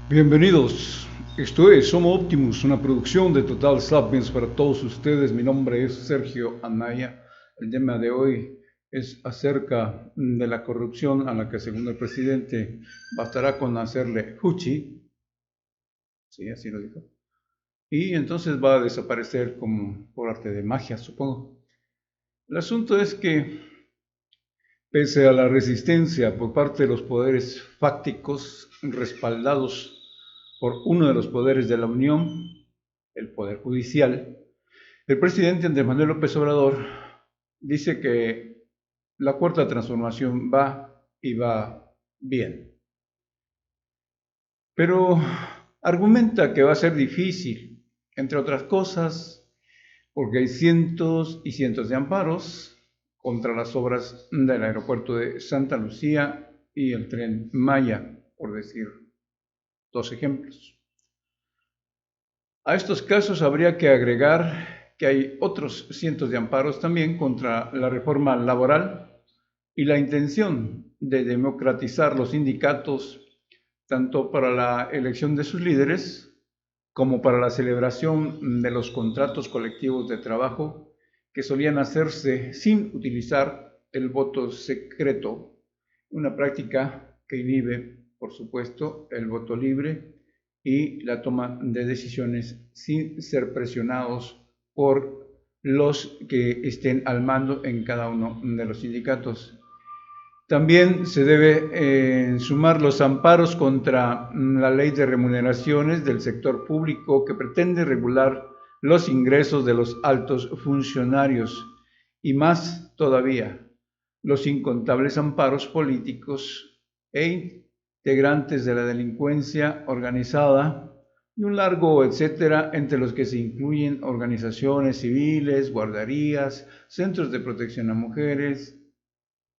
Bienvenidos, esto es Homo Optimus, una producción de Total Sapiens para todos ustedes. Mi nombre es Sergio Anaya. El tema de hoy es acerca de la corrupción a la que, según el presidente, bastará con hacerle fuchi, sí, así lo dijo, y entonces va a desaparecer como por arte de magia, supongo. El asunto es que, pese a la resistencia por parte de los poderes fácticos respaldados por uno de los poderes de la Unión, el Poder Judicial, el presidente Andrés Manuel López Obrador dice que la cuarta transformación va y va bien. Pero argumenta que va a ser difícil, entre otras cosas, porque hay cientos y cientos de amparos contra las obras del aeropuerto de Santa Lucía y el tren Maya, por decir dos ejemplos. A estos casos habría que agregar que hay otros cientos de amparos también contra la reforma laboral y la intención de democratizar los sindicatos tanto para la elección de sus líderes como para la celebración de los contratos colectivos de trabajo que solían hacerse sin utilizar el voto secreto, una práctica que inhibe, por supuesto, el voto libre y la toma de decisiones sin ser presionados por los que estén al mando en cada uno de los sindicatos. También se debe sumar los amparos contra la ley de remuneraciones del sector público que pretende regular los ingresos de los altos funcionarios y más todavía los incontables amparos políticos e integrantes de la delincuencia organizada y un largo etcétera, entre los que se incluyen organizaciones civiles, guarderías, centros de protección a mujeres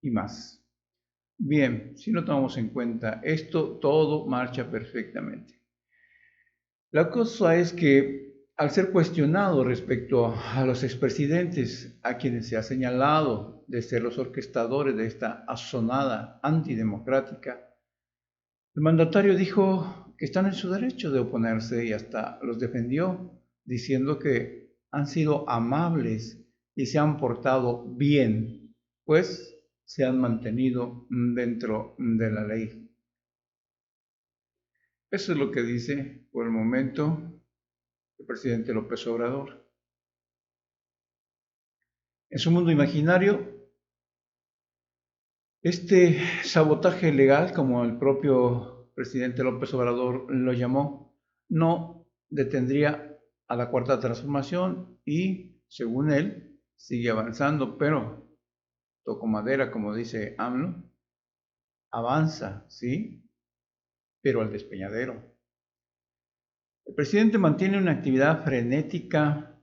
y más. Bien, si no tomamos en cuenta esto, todo marcha perfectamente. La cosa es que al ser cuestionado respecto a los expresidentes, a quienes se ha señalado de ser los orquestadores de esta asonada antidemocrática, el mandatario dijo que están en su derecho de oponerse y hasta los defendió, diciendo que han sido amables y se han portado bien, pues se han mantenido dentro de la ley. Eso es lo que dice por el momento el presidente López Obrador. En su mundo imaginario, este sabotaje legal, como el propio presidente López Obrador lo llamó, no detendría a la cuarta transformación y, según él, sigue avanzando, pero toco madera, como dice AMLO, avanza, ¿sí? Pero al despeñadero. El presidente mantiene una actividad frenética,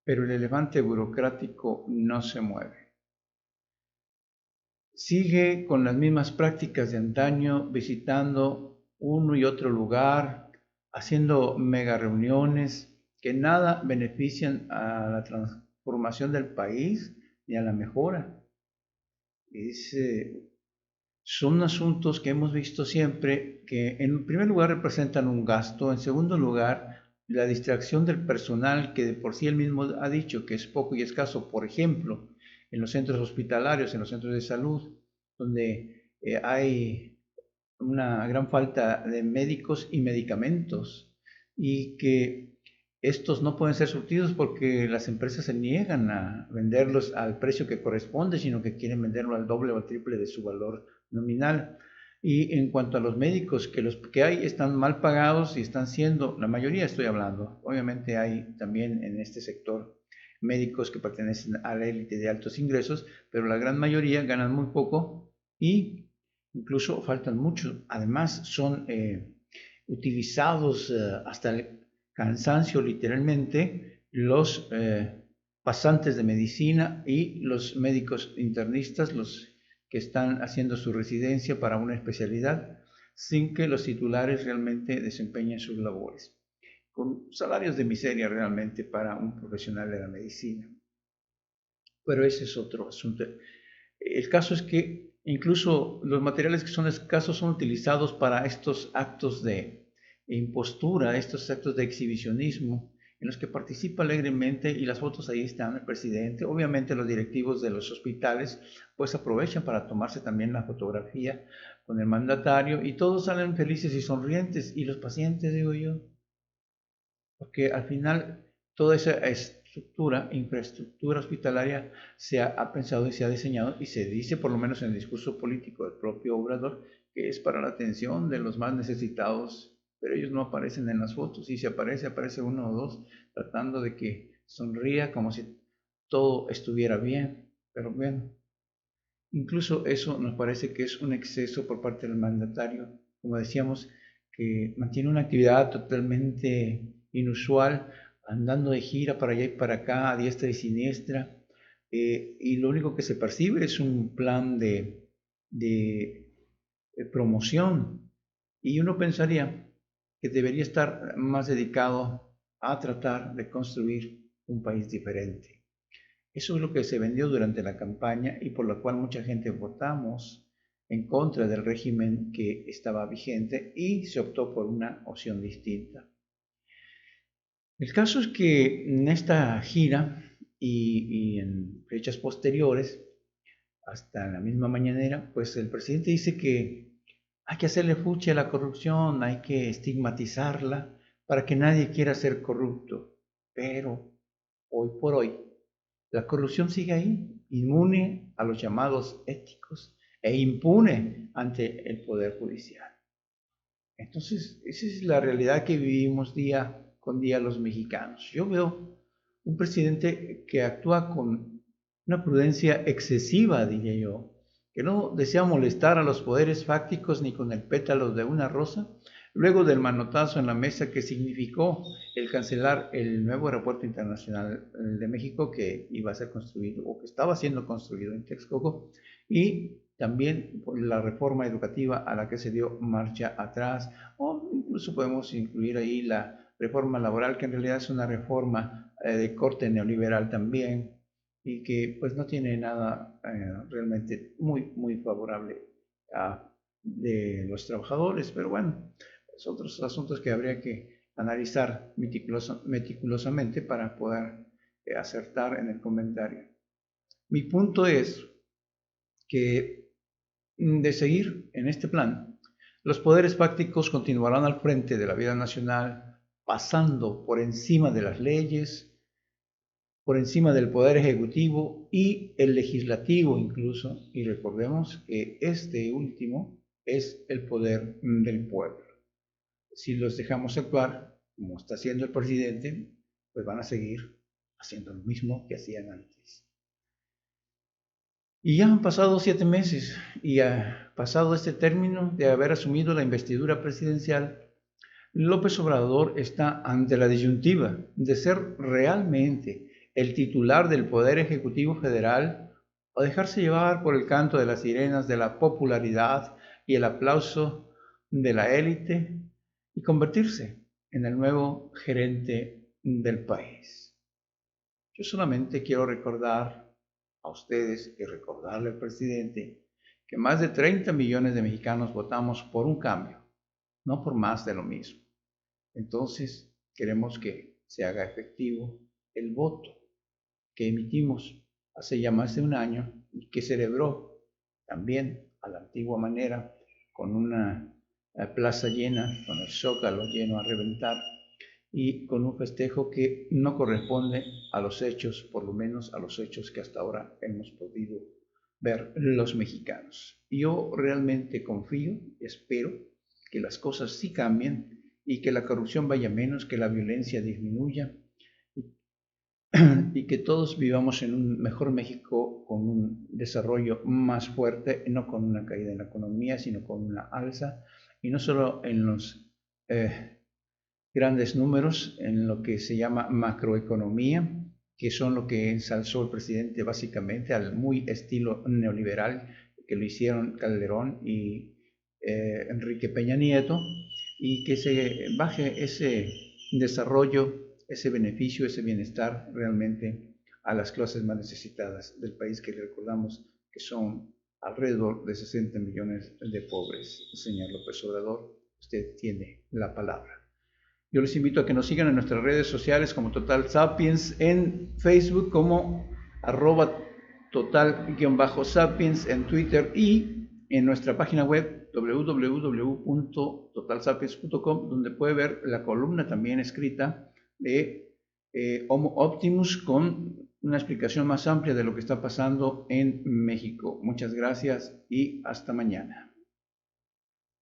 pero el elefante burocrático no se mueve. Sigue con las mismas prácticas de antaño, visitando uno y otro lugar, haciendo mega reuniones que nada benefician a la transformación del país ni a la mejora. Son asuntos que hemos visto siempre que en primer lugar representan un gasto, en segundo lugar la distracción del personal que de por sí él mismo ha dicho que es poco y escaso, por ejemplo, en los centros hospitalarios, en los centros de salud, donde hay una gran falta de médicos y medicamentos y que estos no pueden ser surtidos porque las empresas se niegan a venderlos al precio que corresponde, sino que quieren venderlo al doble o al triple de su valor nominal. Y en cuanto a los médicos, que los que hay están mal pagados y están siendo, la mayoría estoy hablando, obviamente hay también en este sector médicos que pertenecen a la élite de altos ingresos, pero la gran mayoría ganan muy poco y incluso faltan mucho. Además son utilizados hasta el cansancio literalmente los pasantes de medicina y los médicos internistas, los que están haciendo su residencia para una especialidad, sin que los titulares realmente desempeñen sus labores, con salarios de miseria realmente para un profesional de la medicina. Pero ese es otro asunto. El caso es que incluso los materiales que son escasos son utilizados para estos actos de impostura, estos actos de exhibicionismo en los que participa alegremente, y las fotos ahí están, el presidente. Obviamente los directivos de los hospitales pues aprovechan para tomarse también la fotografía con el mandatario y todos salen felices y sonrientes, y los pacientes, digo yo, porque al final toda esa infraestructura hospitalaria se ha pensado y se ha diseñado, y se dice, por lo menos en el discurso político del propio Obrador, que es para la atención de los más necesitados, pero ellos no aparecen en las fotos, y si aparece, aparece uno o dos, tratando de que sonría como si todo estuviera bien, pero bueno, incluso eso nos parece que es un exceso por parte del mandatario, como decíamos, que mantiene una actividad totalmente inusual, andando de gira para allá y para acá, a diestra y siniestra, y lo único que se percibe es un plan de promoción, y uno pensaría que debería estar más dedicado a tratar de construir un país diferente. Eso es lo que se vendió durante la campaña y por lo cual mucha gente votamos en contra del régimen que estaba vigente y se optó por una opción distinta. El caso es que en esta gira y en fechas posteriores, hasta la misma mañanera, pues el presidente dice que hay que hacerle fuchi a la corrupción, hay que estigmatizarla para que nadie quiera ser corrupto. Pero hoy por hoy la corrupción sigue ahí, inmune a los llamados éticos e impune ante el Poder Judicial. Entonces, esa es la realidad que vivimos día con día los mexicanos. Yo veo un presidente que actúa con una prudencia excesiva, diría yo, que no desea molestar a los poderes fácticos ni con el pétalo de una rosa, luego del manotazo en la mesa que significó el cancelar el nuevo aeropuerto internacional de México que iba a ser construido o que estaba siendo construido en Texcoco, y también por la reforma educativa a la que se dio marcha atrás, o incluso podemos incluir ahí la reforma laboral, que en realidad es una reforma de corte neoliberal también, y que pues no tiene nada realmente muy favorable de los trabajadores, pero bueno, son otros asuntos que habría que analizar meticulosamente para poder acertar en el comentario. Mi punto es que de seguir en este plan, los poderes fácticos continuarán al frente de la vida nacional, pasando por encima de las leyes, por encima del poder ejecutivo y el legislativo incluso, y recordemos que este último es el poder del pueblo. Si los dejamos actuar, como está haciendo el presidente, pues van a seguir haciendo lo mismo que hacían antes. Y ya han pasado 7 meses, y ha pasado este término de haber asumido la investidura presidencial, López Obrador está ante la disyuntiva de ser realmente el titular del Poder Ejecutivo Federal o dejarse llevar por el canto de las sirenas de la popularidad y el aplauso de la élite y convertirse en el nuevo gerente del país. Yo solamente quiero recordar a ustedes y recordarle al presidente que más de 30 millones de mexicanos votamos por un cambio, no por más de lo mismo. Entonces, queremos que se haga efectivo el voto que emitimos hace ya más de un año y que celebró también a la antigua manera, con una plaza llena, con el Zócalo lleno a reventar y con un festejo que no corresponde a los hechos, por lo menos a los hechos que hasta ahora hemos podido ver los mexicanos. Yo realmente confío, espero que las cosas sí cambien y que la corrupción vaya menos, que la violencia disminuya y que todos vivamos en un mejor México con un desarrollo más fuerte, no con una caída en la economía, sino con una alza, y no solo en los grandes números, en lo que se llama macroeconomía, que son lo que ensalzó el presidente básicamente al muy estilo neoliberal, que lo hicieron Calderón y Enrique Peña Nieto, y que se baje ese desarrollo, ese beneficio, ese bienestar realmente a las clases más necesitadas del país, que recordamos que son alrededor de 60 millones de pobres, señor López Obrador. usted tiene la palabra. Yo les invito a que nos sigan en nuestras redes sociales como Total Sapiens, en Facebook como @total_sapiens, en Twitter y en nuestra página web www.totalsapiens.com, donde puede ver la columna también escrita de Homo Optimus con una explicación más amplia de lo que está pasando en México. Muchas gracias y hasta mañana.